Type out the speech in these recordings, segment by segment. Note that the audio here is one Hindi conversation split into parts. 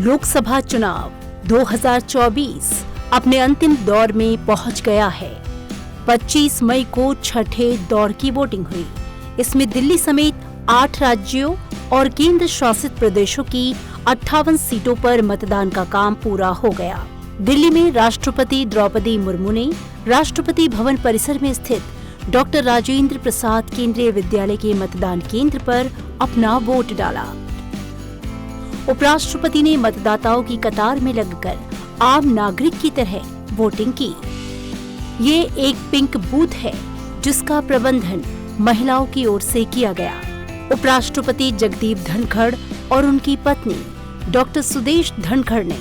लोकसभा चुनाव 2024 अपने अंतिम दौर में पहुंच गया है। 25 मई को छठे दौर की वोटिंग हुई। इसमें दिल्ली समेत 8 राज्यों और केंद्र शासित प्रदेशों की 58 सीटों पर मतदान का काम पूरा हो गया। दिल्ली में राष्ट्रपति द्रौपदी मुर्मू ने राष्ट्रपति भवन परिसर में स्थित डॉक्टर राजेंद्र प्रसाद केंद्रीय विद्यालय के मतदान केंद्र पर अपना वोट डाला। उपराष्ट्रपति ने मतदाताओं की कतार में लगकर आम नागरिक की तरह वोटिंग की। ये एक पिंक बूथ है जिसका प्रबंधन महिलाओं की ओर से किया गया। उपराष्ट्रपति जगदीप धनखड़ और उनकी पत्नी डॉक्टर सुदेश धनखड़ ने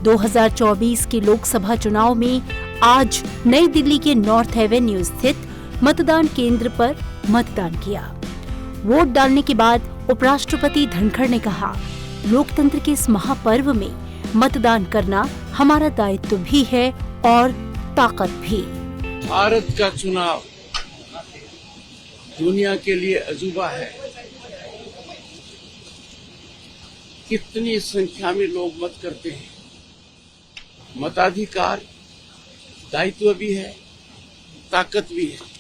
2024 के लोकसभा चुनाव में आज नई दिल्ली के नॉर्थ एवेन्यू स्थित मतदान केंद्र पर मतदान किया। वोट डालने के बाद उपराष्ट्रपति धनखड़ ने कहा, लोकतंत्र के इस महापर्व में मतदान करना हमारा दायित्व भी है और ताकत भी। भारत का चुनाव दुनिया के लिए अजूबा है। कितनी संख्या में लोग मत करते हैं। मताधिकार दायित्व भी है, ताकत भी है।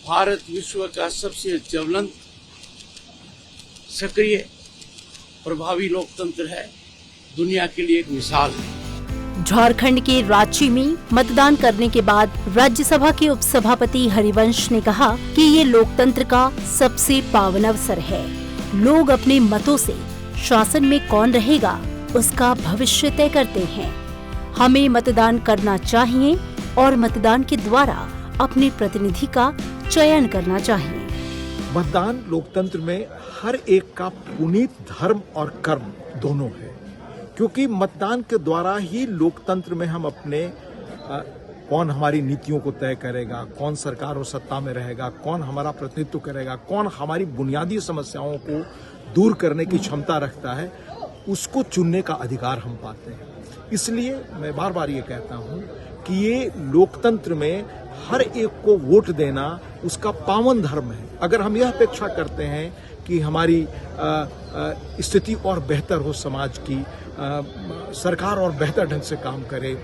भारत विश्व का सबसे ज्वलंत, सक्रिय, प्रभावी लोकतंत्र है। दुनिया के लिए एक मिसाल है। झारखंड के रांची में मतदान करने के बाद राज्यसभा के उपसभापति हरिवंश ने कहा कि ये लोकतंत्र का सबसे पावन अवसर है। लोग अपने मतों से शासन में कौन रहेगा उसका भविष्य तय करते हैं। हमें मतदान करना चाहिए और मतदान के द्वारा अपने प्रतिनिधि का चयन करना चाहिए। मतदान लोकतंत्र में हर एक का पुनीत धर्म और कर्म दोनों है, क्योंकि मतदान के द्वारा ही लोकतंत्र में हम अपने कौन हमारी नीतियों को तय करेगा, कौन सरकार और सत्ता में रहेगा, कौन हमारा प्रतिनिधित्व करेगा, कौन हमारी बुनियादी समस्याओं को दूर करने की क्षमता रखता है, उसको चुनने का अधिकार हम पाते हैं। इसलिए मैं बार बार ये कहता हूँ कि ये लोकतंत्र में हर एक को वोट देना उसका पावन धर्म है। अगर हम यह अपेक्षा करते हैं कि हमारी स्थिति और बेहतर हो, समाज की सरकार और बेहतर ढंग से काम करे,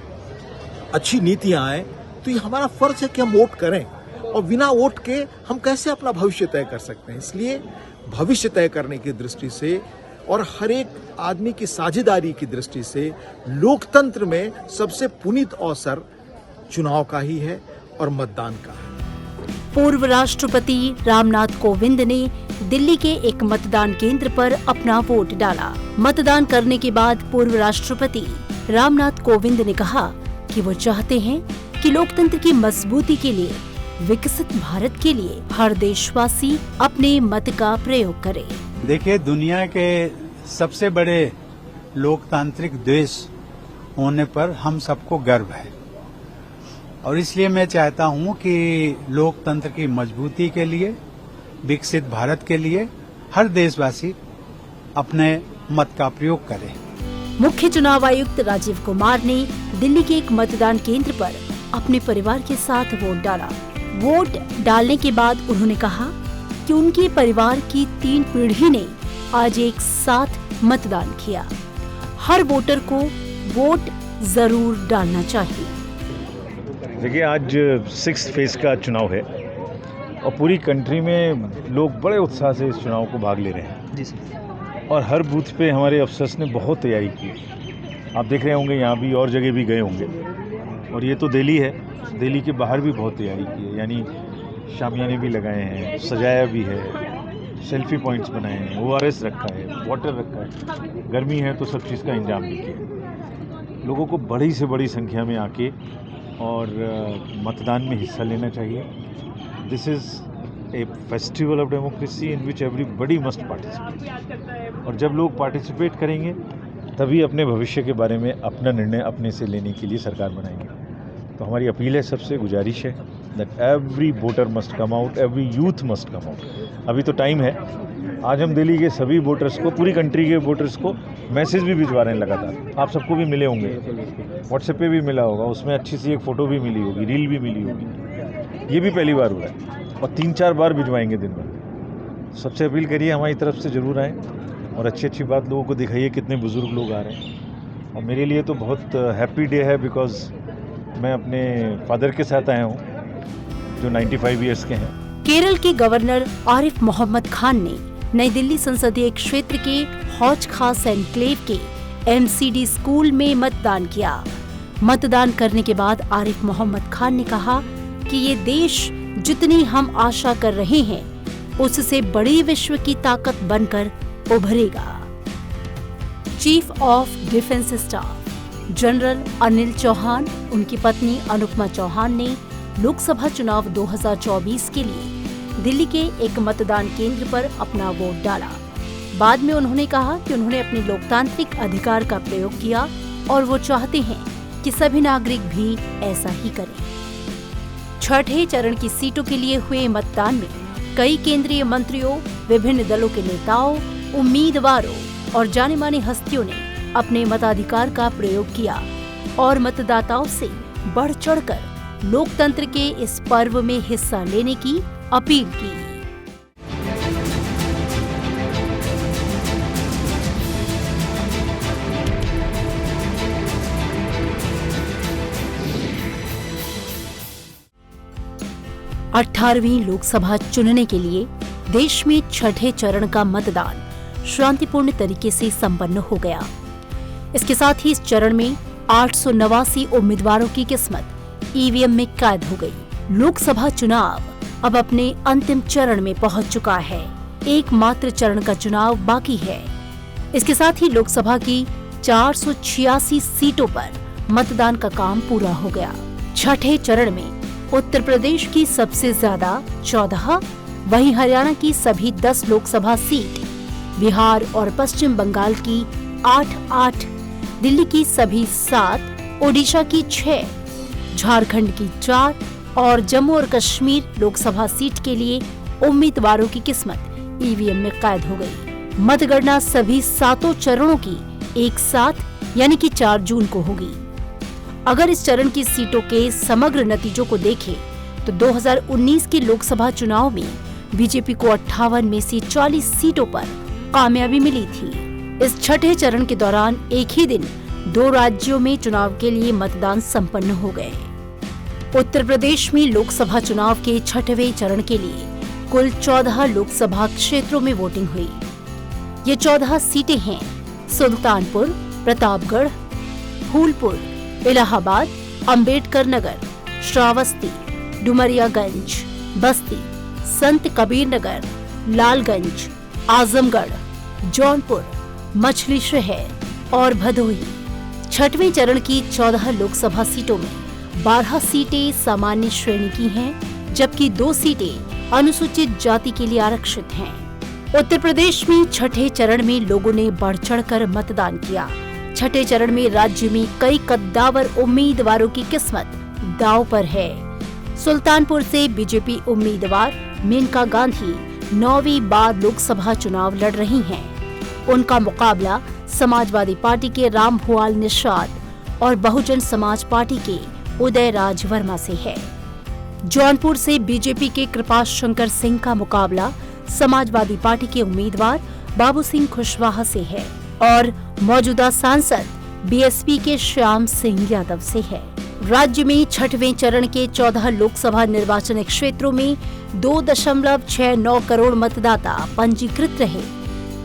अच्छी नीतियां आए, तो ये हमारा फर्ज है कि हम वोट करें। और बिना वोट के हम कैसे अपना भविष्य तय कर सकते हैं। इसलिए भविष्य तय करने की दृष्टि से और हर एक आदमी की साझेदारी की दृष्टि से लोकतंत्र में सबसे पुनीत अवसर चुनाव का ही है और मतदान का है। पूर्व राष्ट्रपति रामनाथ कोविंद ने दिल्ली के एक मतदान केंद्र पर अपना वोट डाला। मतदान करने के बाद पूर्व राष्ट्रपति रामनाथ कोविंद ने कहा कि वो चाहते हैं कि लोकतंत्र की मजबूती के लिए, विकसित भारत के लिए हर देशवासी अपने मत का प्रयोग करे। देखिए, दुनिया के सबसे बड़े लोकतांत्रिक देश होने पर हम सबको गर्व है और इसलिए मैं चाहता हूं कि लोकतंत्र की मजबूती के लिए, विकसित भारत के लिए हर देशवासी अपने मत का प्रयोग करे। मुख्य चुनाव आयुक्त राजीव कुमार ने दिल्ली के एक मतदान केंद्र पर अपने परिवार के साथ वोट डाला। वोट डालने के बाद उन्होंने कहा कि उनके परिवार की 3 पीढ़ी ने आज एक साथ मतदान किया। हर वोटर को वोट जरूर डालना चाहिए। देखिए, आज 6th फेज का चुनाव है और पूरी कंट्री में लोग बड़े उत्साह से इस चुनाव को भाग ले रहे हैं जी सर। और हर बूथ पे हमारे अफसर्स ने बहुत तैयारी की। आप देख रहे होंगे, यहाँ भी और जगह भी गए होंगे। और ये तो दिल्ली है, दिल्ली के बाहर भी बहुत तैयारी की है, यानी शामियाने भी लगाए हैं, सजाया भी है, सेल्फी पॉइंट्स बनाए हैं, ORS रखा है, वाटर रखा है। गर्मी है तो सब चीज़ का इंतजाम भी किया। लोगों को बड़ी से बड़ी संख्या में आके और मतदान में हिस्सा लेना चाहिए। This is a festival of democracy in which everybody must participate. और जब लोग पार्टिसिपेट करेंगे तभी अपने भविष्य के बारे में अपना निर्णय अपने से लेने के लिए सरकार बनाएंगे। तो हमारी अपील है, सबसे गुजारिश है that every voter must come out, every youth must come out. अभी तो टाइम है। आज हम दिल्ली के सभी वोटर्स को, पूरी कंट्री के वोटर्स को मैसेज भी भिजवा रहे हैं लगातार। आप सबको भी मिले होंगे, व्हाट्सएप पे भी मिला होगा, उसमें अच्छी सी एक फ़ोटो भी मिली होगी, रील भी मिली होगी। ये भी पहली बार हुआ है और 3-4 बार भिजवाएंगे दिन में। सबसे अपील करिए, हमारी तरफ से ज़रूर आएँ और अच्छी बात लोगों को दिखाइए, कितने बुजुर्ग लोग आ रहे हैं। और मेरे लिए तो बहुत हैप्पी डे है, बिकॉज मैं अपने फादर के साथ आया हूँ जो 95 ईयर्स के हैं। केरल के गवर्नर आरिफ मोहम्मद खान ने नई दिल्ली संसदीय क्षेत्र के हौज खास एनक्लेव के MCD स्कूल में मतदान किया। मतदान करने के बाद आरिफ मोहम्मद खान ने कहा कि ये देश जितनी हम आशा कर रहे हैं उससे बड़ी विश्व की ताकत बनकर उभरेगा। Chief of defence staff general Anil Chauhan, उनकी पत्नी अनुपमा चौहान ने लोकसभा चुनाव 2024 के लिए दिल्ली के एक मतदान केंद्र पर अपना वोट डाला। बाद में उन्होंने कहा कि उन्होंने अपने लोकतांत्रिक अधिकार का प्रयोग किया और वो चाहते हैं कि सभी नागरिक भी ऐसा ही करें। छठे चरण की सीटों के लिए हुए मतदान में कई केंद्रीय मंत्रियों, विभिन्न दलों के नेताओं, उम्मीदवारों और जाने माने हस्तियों ने अपने मताधिकार का प्रयोग किया और मतदाताओं से बढ़ चढ़कर लोकतंत्र के इस पर्व में हिस्सा लेने की अपील की। अठारहवीं लोकसभा चुनने के लिए देश में छठे चरण का मतदान शांतिपूर्ण तरीके से संपन्न हो गया। इसके साथ ही इस चरण में 889 उम्मीदवारों की किस्मत ईवीएम में कैद हो गई। लोकसभा चुनाव अब अपने अंतिम चरण में पहुंच चुका है। एकमात्र चरण का चुनाव बाकी है। इसके साथ ही लोकसभा की 486 सीटों पर मतदान का काम पूरा हो गया। छठे चरण में उत्तर प्रदेश की सबसे ज्यादा 14, वहीं हरियाणा की सभी 10 लोकसभा सीट, बिहार और पश्चिम बंगाल की 8, दिल्ली की सभी 7, ओडिशा की 6, झारखंड की 4 और जम्मू और कश्मीर लोकसभा सीट के लिए उम्मीदवारों की किस्मत ईवीएम में कैद हो गई। मतगणना सभी 7 चरणों की एक साथ यानी कि 4 जून को होगी। अगर इस चरण की सीटों के समग्र नतीजों को देखें तो 2019 के लोकसभा चुनाव में बीजेपी को 58 में से 40 सीटों पर कामयाबी मिली थी। इस छठे चरण के दौरान एक ही दिन 2 राज्यों में चुनाव के लिए मतदान संपन्न हो गए। उत्तर प्रदेश में लोकसभा चुनाव के छठवें चरण के लिए कुल 14 लोकसभा क्षेत्रों में वोटिंग हुई। ये 14 सीटें हैं सुल्तानपुर, प्रतापगढ़, फूलपुर, इलाहाबाद, अंबेडकर नगर, श्रावस्ती, डुमरियागंज, बस्ती, संत कबीर नगर, लालगंज, आजमगढ़, जौनपुर, मछली शहर और भदोही। छठवें चरण की 14 लोकसभा सीटों में 12 सीटें सामान्य श्रेणी की हैं, जबकि 2 सीटें अनुसूचित जाति के लिए आरक्षित हैं। उत्तर प्रदेश में छठे चरण में लोगों ने बढ़ चढ़कर मतदान किया। छठे चरण में राज्य में कई कद्दावर उम्मीदवारों की किस्मत दांव पर है। सुल्तानपुर से बीजेपी उम्मीदवार मेनका गांधी 9वीं बार लोकसभा चुनाव लड़ रही हैं। उनका मुकाबला समाजवादी पार्टी के रामभुआल निषाद और बहुजन समाज पार्टी के उदय राज वर्मा से है। जौनपुर से बीजेपी के कृपा शंकर सिंह का मुकाबला समाजवादी पार्टी के उम्मीदवार बाबू सिंह कुशवाहा से है और मौजूदा सांसद बीएसपी के श्याम सिंह यादव से है। राज्य में छठवें चरण के 14 लोकसभा निर्वाचन क्षेत्रों में 2.69 करोड़ मतदाता पंजीकृत रहे,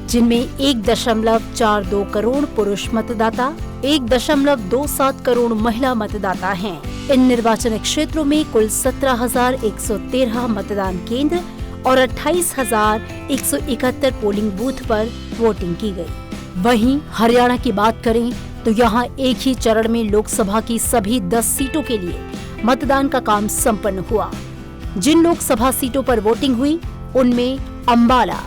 जिनमें 1.42 करोड़ पुरुष मतदाता, 1.27 करोड़ महिला मतदाता हैं। इन निर्वाचन क्षेत्रों में कुल 17,113 मतदान केंद्र और 28,171 पोलिंग बूथ पर वोटिंग की गई। वहीं हरियाणा की बात करें तो यहां एक ही चरण में लोकसभा की सभी 10 सीटों के लिए मतदान का काम संपन्न हुआ। जिन लोकसभा सीटों पर वोटिंग हुई उनमें अंबाला,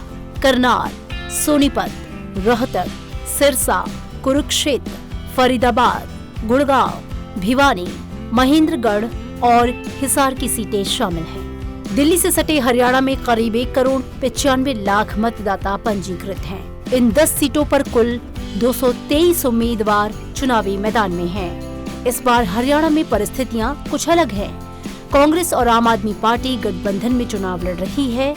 करनाल, सोनीपत, रोहतक, सिरसा, कुरुक्षेत्र, फरीदाबाद, गुड़गांव, भिवानी, महेंद्रगढ़ और हिसार की सीटें शामिल हैं। दिल्ली से सटे हरियाणा में करीब 1 करोड़ 95 लाख मतदाता पंजीकृत हैं। इन 10 सीटों पर कुल 223 उम्मीदवार चुनावी मैदान में हैं। इस बार हरियाणा में परिस्थितियां कुछ अलग हैं। कांग्रेस और आम आदमी पार्टी गठबंधन में चुनाव लड़ रही है।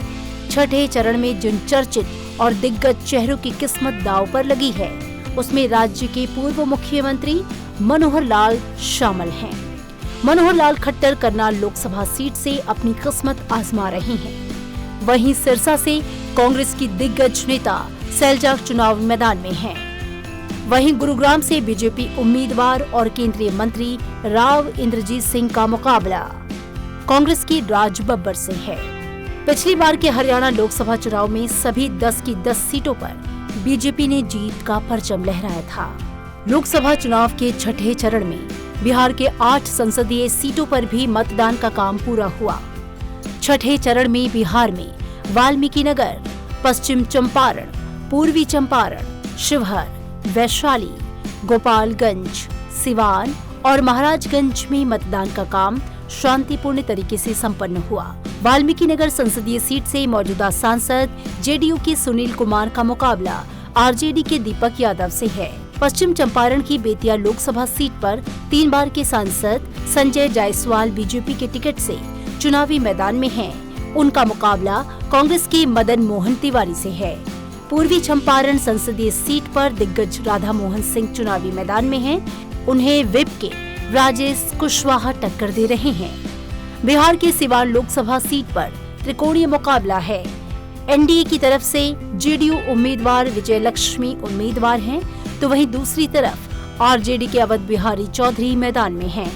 छठे चरण में जिन चर्चित और दिग्गज चेहरों की किस्मत दांव पर लगी है। उसमें राज्य के पूर्व मुख्यमंत्री मनोहर लाल शामिल हैं। मनोहर लाल खट्टर करनाल लोकसभा सीट से अपनी किस्मत आजमा रहे हैं। वहीं सिरसा से कांग्रेस की दिग्गज नेता शैलजा चुनाव मैदान में हैं। वहीं गुरुग्राम से बीजेपी उम्मीदवार और केंद्रीय मंत्री राव इंद्रजीत सिंह का मुकाबला कांग्रेस की राज बब्बर से है। पिछली बार के हरियाणा लोकसभा चुनाव में सभी 10 की 10 सीटों पर बीजेपी ने जीत का परचम लहराया था। लोकसभा चुनाव के छठे चरण में बिहार के 8 संसदीय सीटों पर भी मतदान का काम पूरा हुआ। छठे चरण में बिहार में वाल्मीकि नगर, पश्चिम चंपारण, पूर्वी चंपारण, शिवहर, वैशाली, गोपालगंज, सिवान और महाराजगंज में मतदान का काम शांतिपूर्ण तरीके से संपन्न हुआ। वाल्मीकि नगर संसदीय सीट से मौजूदा सांसद जेडीयू के सुनील कुमार का मुकाबला आरजेडी के दीपक यादव से है। पश्चिम चंपारण की बेतिया लोकसभा सीट पर 3 बार के सांसद संजय जायसवाल बीजेपी के टिकट से चुनावी मैदान में हैं। उनका मुकाबला कांग्रेस के मदन मोहन तिवारी से है। पूर्वी चंपारण संसदीय सीट पर दिग्गज राधा मोहन सिंह चुनावी मैदान में हैं। उन्हें विप के राजेश कुशवाहा टक्कर दे रहे हैं। बिहार के सिवान लोकसभा सीट पर त्रिकोणीय मुकाबला है। एनडीए की तरफ से जेडीयू उम्मीदवार विजय लक्ष्मी उम्मीदवार हैं, तो वहीं दूसरी तरफ आरजेडी के अवध बिहारी चौधरी मैदान में हैं।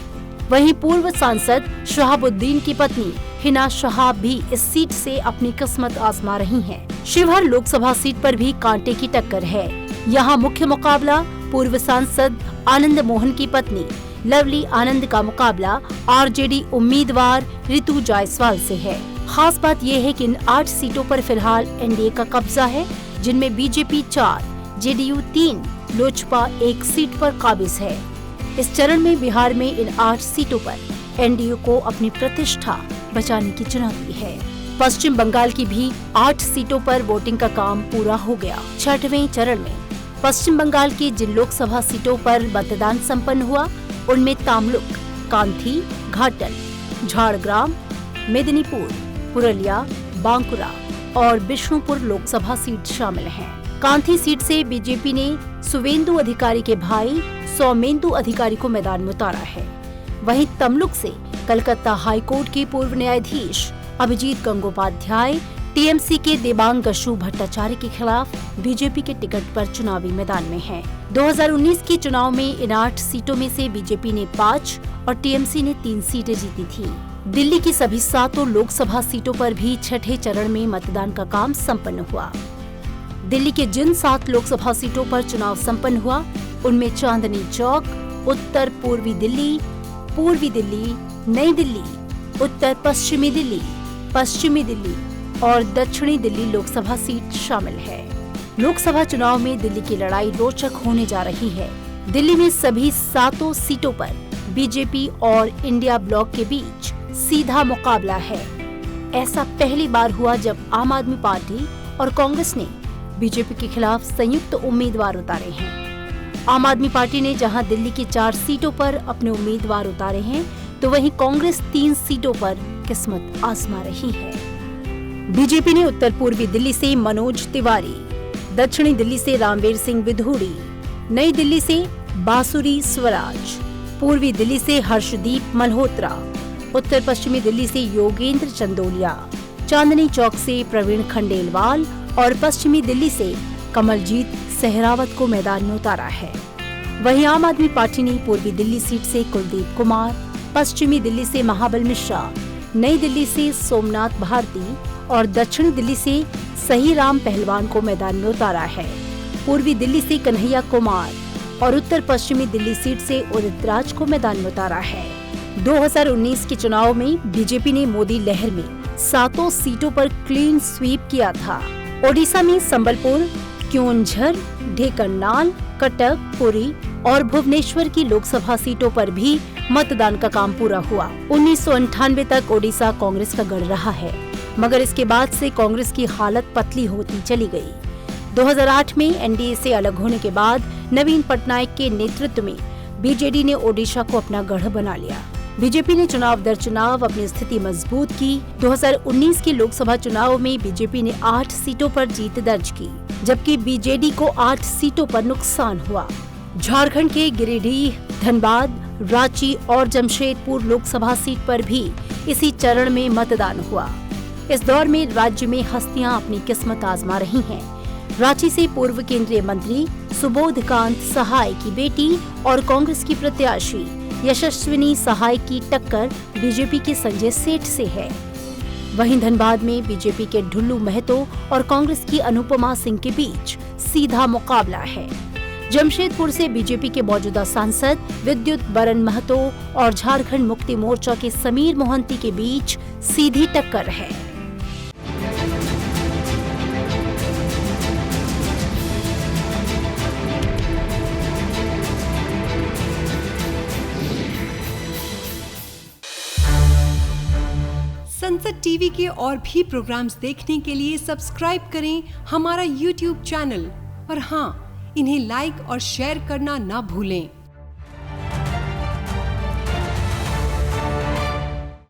वहीं पूर्व सांसद शहाबुद्दीन की पत्नी हिना शहाब भी इस सीट से अपनी किस्मत आजमा रही हैं। शिवहर लोकसभा सीट पर भी कांटे की टक्कर है। यहाँ मुख्य मुकाबला पूर्व सांसद आनंद मोहन की पत्नी लवली आनंद का मुकाबला आरजेडी उम्मीदवार रितु जायसवाल से है। खास बात यह है कि इन 8 सीटों पर फिलहाल एनडीए का कब्जा है, जिनमें बीजेपी 4, जेडीयू 3, लोजपा 1 सीट पर काबिज है। इस चरण में बिहार में इन 8 सीटों पर एनडीए को अपनी प्रतिष्ठा बचाने की चुनौती है। पश्चिम बंगाल की भी 8 सीटों पर वोटिंग का काम पूरा हो गया। छठवें चरण में पश्चिम बंगाल की जिन लोकसभा सीटों पर मतदान संपन्न हुआ, उनमें तामलुक, कांथी, घाटल, झाड़ग्राम, मेदिनीपुर, पुरुलिया, बांकुरा और बिष्णुपुर लोकसभा सीट शामिल हैं। कांथी सीट से बीजेपी ने सुवेंदु अधिकारी के भाई सौमेंदु अधिकारी को मैदान में उतारा है। वहीं तमलुक से कलकत्ता हाईकोर्ट के पूर्व न्यायाधीश अभिजीत गंगोपाध्याय टीएमसी के देबांग गशु भट्टाचार्य के खिलाफ बीजेपी के टिकट पर चुनावी मैदान में हैं। 2019 के चुनाव में इन 8 सीटों में से बीजेपी ने 5 और टीएमसी ने 3 सीटें जीती थी। दिल्ली की सभी 7 लोकसभा सीटों पर भी छठे चरण में मतदान का काम संपन्न हुआ। दिल्ली के जिन 7 लोकसभा सीटों पर चुनाव संपन्न हुआ, उनमें चांदनी चौक, उत्तर पूर्वी दिल्ली, नई दिल्ली, उत्तर पश्चिमी दिल्ली और दक्षिणी दिल्ली लोकसभा सीट शामिल है। लोकसभा चुनाव में दिल्ली की लड़ाई रोचक होने जा रही है। दिल्ली में सभी 7 सीटों पर बीजेपी और इंडिया ब्लॉक के बीच सीधा मुकाबला है। ऐसा पहली बार हुआ जब आम आदमी पार्टी और कांग्रेस ने बीजेपी के खिलाफ संयुक्त उम्मीदवार उतारे हैं। आम आदमी पार्टी ने जहां दिल्ली की 4 सीटों पर अपने उम्मीदवार उतारे हैं, तो वहीं कांग्रेस 3 सीटों पर किस्मत आजमा रही है। बीजेपी ने उत्तर पूर्वी दिल्ली से मनोज तिवारी, दक्षिणी दिल्ली से रामवीर सिंह विधूड़ी, नई दिल्ली से बांसुरी स्वराज, पूर्वी दिल्ली से हर्षदीप मल्होत्रा, उत्तर पश्चिमी दिल्ली से योगेंद्र चंदोलिया, चांदनी चौक से प्रवीण खंडेलवाल और पश्चिमी दिल्ली से कमलजीत सहरावत को मैदान में उतारा है। वहीं आम आदमी पार्टी ने पूर्वी दिल्ली सीट से कुलदीप कुमार, पश्चिमी दिल्ली से महाबल मिश्रा, नई दिल्ली से सोमनाथ भारती और दक्षिणी दिल्ली से सही राम पहलवान को मैदान में उतारा है। पूर्वी दिल्ली से कन्हैया कुमार और उत्तर पश्चिमी दिल्ली सीट से उदित राज को मैदान में उतारा है। 2019 के चुनाव में बीजेपी ने मोदी लहर में 7 सीटों पर क्लीन स्वीप किया था। ओडिशा में संबलपुर, क्योंझर, ढेंकनाल, कटक, पुरी और भुवनेश्वर की लोकसभा सीटों पर भी मतदान का काम पूरा हुआ। 1998 तक ओडिशा कांग्रेस का गढ़ रहा है, मगर इसके बाद से कांग्रेस की हालत पतली होती चली गई। 2008 में एनडीए से अलग होने के बाद नवीन पटनायक के नेतृत्व में बीजेडी ने ओडिशा को अपना गढ़ बना लिया। बीजेपी ने चुनाव दर चुनाव अपनी स्थिति मजबूत की। 2019 के लोकसभा चुनाव में बीजेपी ने 8 सीटों पर जीत दर्ज की, जबकि बीजेडी को 8 सीटों पर नुकसान हुआ। झारखंड के गिरिडीह, धनबाद, रांची और जमशेदपुर लोकसभा सीट पर भी इसी चरण में मतदान हुआ। इस दौर में राज्य में हस्तियां अपनी किस्मत आजमा रही हैं। रांची से पूर्व केंद्रीय मंत्री सुबोधकांत सहाय की बेटी और कांग्रेस की प्रत्याशी यशस्विनी सहाय की टक्कर बीजेपी के संजय सेठ से है। वहीं धनबाद में बीजेपी के ढुल्लू महतो और कांग्रेस की अनुपमा सिंह के बीच सीधा मुकाबला है। जमशेदपुर से बीजेपी के मौजूदा सांसद विद्युत बरन महतो और झारखंड मुक्ति मोर्चा के समीर मोहंती के बीच सीधी टक्कर है। संसद टीवी के और भी प्रोग्राम्स देखने के लिए सब्सक्राइब करें हमारा YouTube चैनल और हाँ, इन्हें लाइक और शेयर करना ना भूलें।